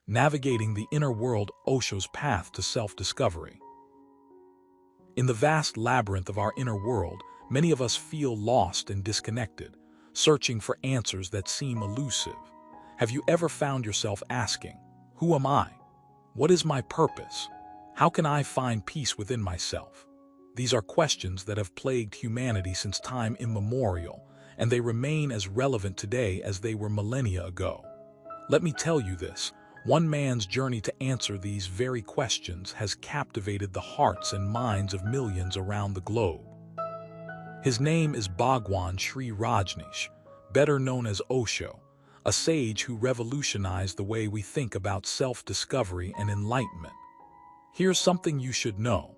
Navigating the Inner World, Osho's Path to Self-Discovery. In the vast labyrinth of our inner world, many of us feel lost and disconnected, searching for answers that seem elusive. Have you ever found yourself asking, "Who am I? What is my purpose? How can I find peace within myself?" These are questions that have plagued humanity since time immemorial, and they remain as relevant today as they were millennia ago. Let me tell you this. One man's journey to answer these very questions has captivated the hearts and minds of millions around the globe. His name is Bhagwan Sri Rajneesh, better known as Osho, a sage who revolutionized the way we think about self-discovery and enlightenment. Here's something you should know.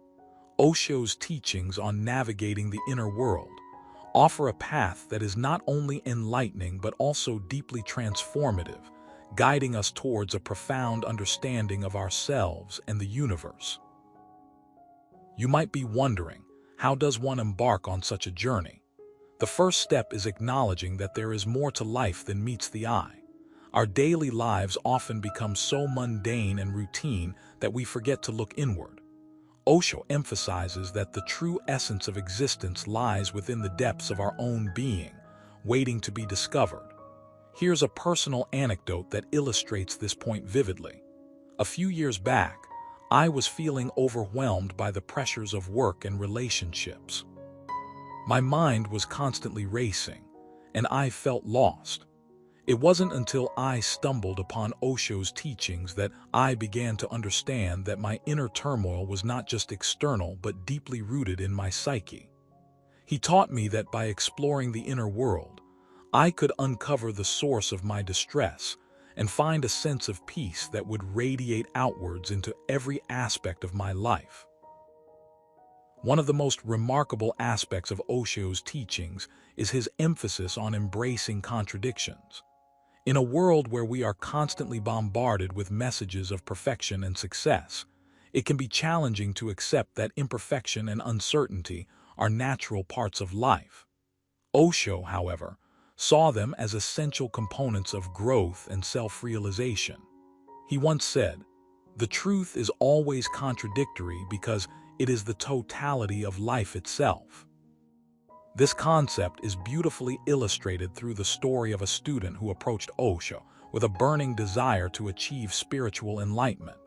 Osho's teachings on navigating the inner world offer a path that is not only enlightening but also deeply transformative, guiding us towards a profound understanding of ourselves and the universe. You might be wondering, how does one embark on such a journey? The first step is acknowledging that there is more to life than meets the eye. Our daily lives often become so mundane and routine that we forget to look inward. Osho emphasizes that the true essence of existence lies within the depths of our own being, waiting to be discovered. Here's a personal anecdote that illustrates this point vividly. A few years back, I was feeling overwhelmed by the pressures of work and relationships. My mind was constantly racing, and I felt lost. It wasn't until I stumbled upon Osho's teachings that I began to understand that my inner turmoil was not just external but deeply rooted in my psyche. He taught me that by exploring the inner world, I could uncover the source of my distress and find a sense of peace that would radiate outwards into every aspect of my life. One of the most remarkable aspects of Osho's teachings is his emphasis on embracing contradictions. In a world where we are constantly bombarded with messages of perfection and success, it can be challenging to accept that imperfection and uncertainty are natural parts of life. Osho, however, saw them as essential components of growth and self-realization. He once said, "The truth is always contradictory because it is the totality of life itself." This concept is beautifully illustrated through the story of a student who approached Osho with a burning desire to achieve spiritual enlightenment.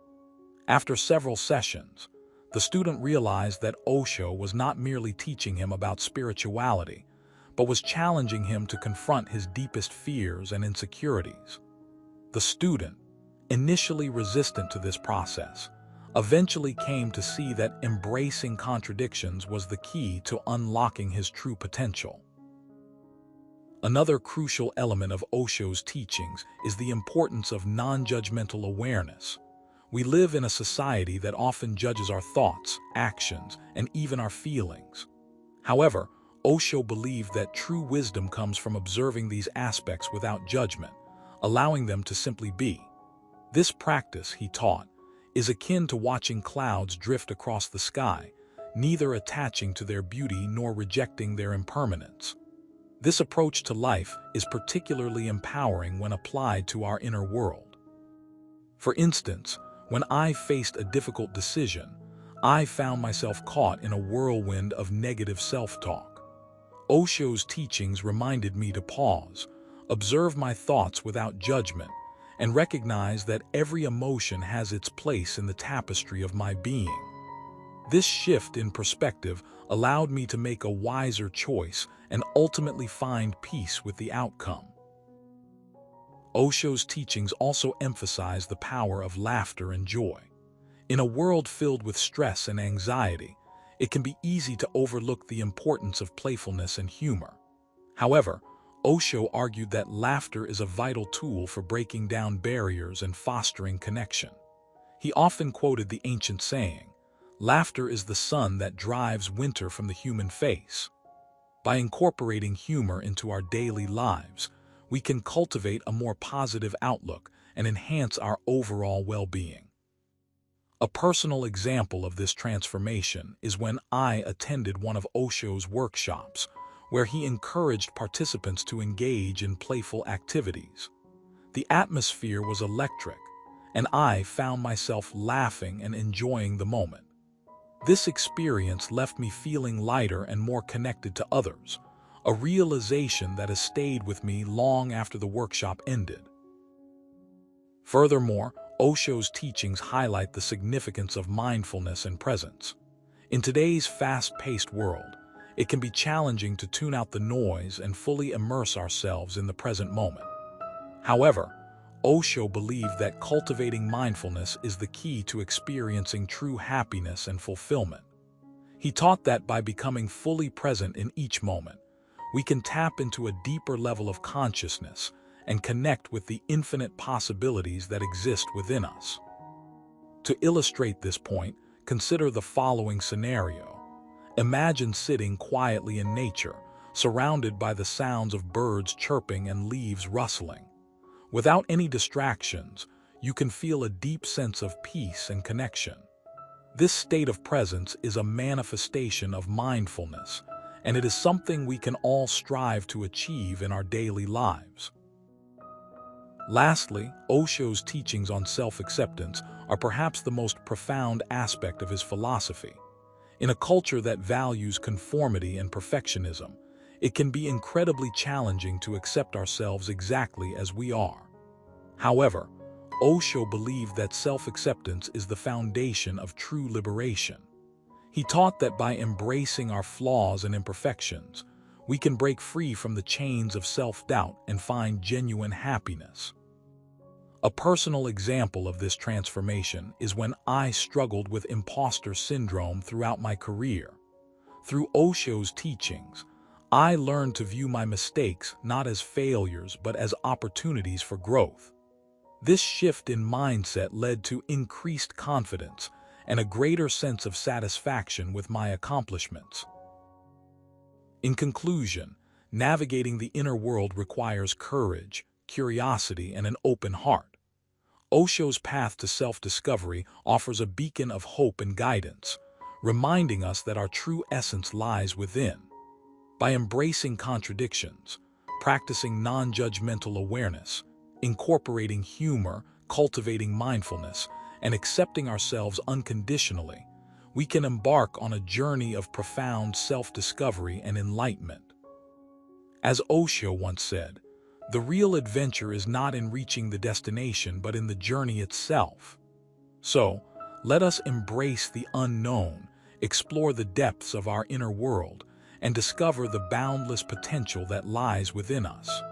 After several sessions, the student realized that Osho was not merely teaching him about spirituality, but was challenging him to confront his deepest fears and insecurities. The student, initially resistant to this process, eventually came to see that embracing contradictions was the key to unlocking his true potential. Another crucial element of Osho's teachings is the importance of non-judgmental awareness. We live in a society that often judges our thoughts, actions, and even our feelings. However, Osho believed that true wisdom comes from observing these aspects without judgment, allowing them to simply be. This practice, he taught, is akin to watching clouds drift across the sky, neither attaching to their beauty nor rejecting their impermanence. This approach to life is particularly empowering when applied to our inner world. For instance, when I faced a difficult decision, I found myself caught in a whirlwind of negative self-talk. Osho's teachings reminded me to pause, observe my thoughts without judgment, and recognize that every emotion has its place in the tapestry of my being. This shift in perspective allowed me to make a wiser choice and ultimately find peace with the outcome. Osho's teachings also emphasize the power of laughter and joy. In a world filled with stress and anxiety, it can be easy to overlook the importance of playfulness and humor. However, Osho argued that laughter is a vital tool for breaking down barriers and fostering connection. He often quoted the ancient saying, "Laughter is the sun that drives winter from the human face." By incorporating humor into our daily lives, we can cultivate a more positive outlook and enhance our overall well-being. A personal example of this transformation is when I attended one of Osho's workshops, where he encouraged participants to engage in playful activities. The atmosphere was electric, and I found myself laughing and enjoying the moment. This experience left me feeling lighter and more connected to others, a realization that has stayed with me long after the workshop ended. Furthermore, Osho's teachings highlight the significance of mindfulness and presence. In today's fast-paced world, it can be challenging to tune out the noise and fully immerse ourselves in the present moment. However, Osho believed that cultivating mindfulness is the key to experiencing true happiness and fulfillment. He taught that by becoming fully present in each moment, we can tap into a deeper level of consciousness and connect with the infinite possibilities that exist within us. To illustrate this point, consider the following scenario. Imagine sitting quietly in nature, surrounded by the sounds of birds chirping and leaves rustling. Without any distractions, you can feel a deep sense of peace and connection. This state of presence is a manifestation of mindfulness, and it is something we can all strive to achieve in our daily lives. Lastly, Osho's teachings on self-acceptance are perhaps the most profound aspect of his philosophy. In a culture that values conformity and perfectionism, it can be incredibly challenging to accept ourselves exactly as we are. However, Osho believed that self-acceptance is the foundation of true liberation. He taught that by embracing our flaws and imperfections, we can break free from the chains of self-doubt and find genuine happiness. A personal example of this transformation is when I struggled with imposter syndrome throughout my career. Through Osho's teachings, I learned to view my mistakes not as failures but as opportunities for growth. This shift in mindset led to increased confidence and a greater sense of satisfaction with my accomplishments. In conclusion, navigating the inner world requires courage, curiosity, and an open heart. Osho's path to self-discovery offers a beacon of hope and guidance, reminding us that our true essence lies within. By embracing contradictions, practicing non-judgmental awareness, incorporating humor, cultivating mindfulness, and accepting ourselves unconditionally, we can embark on a journey of profound self-discovery and enlightenment. As Osho once said, the real adventure is not in reaching the destination but in the journey itself. So, let us embrace the unknown, explore the depths of our inner world, and discover the boundless potential that lies within us.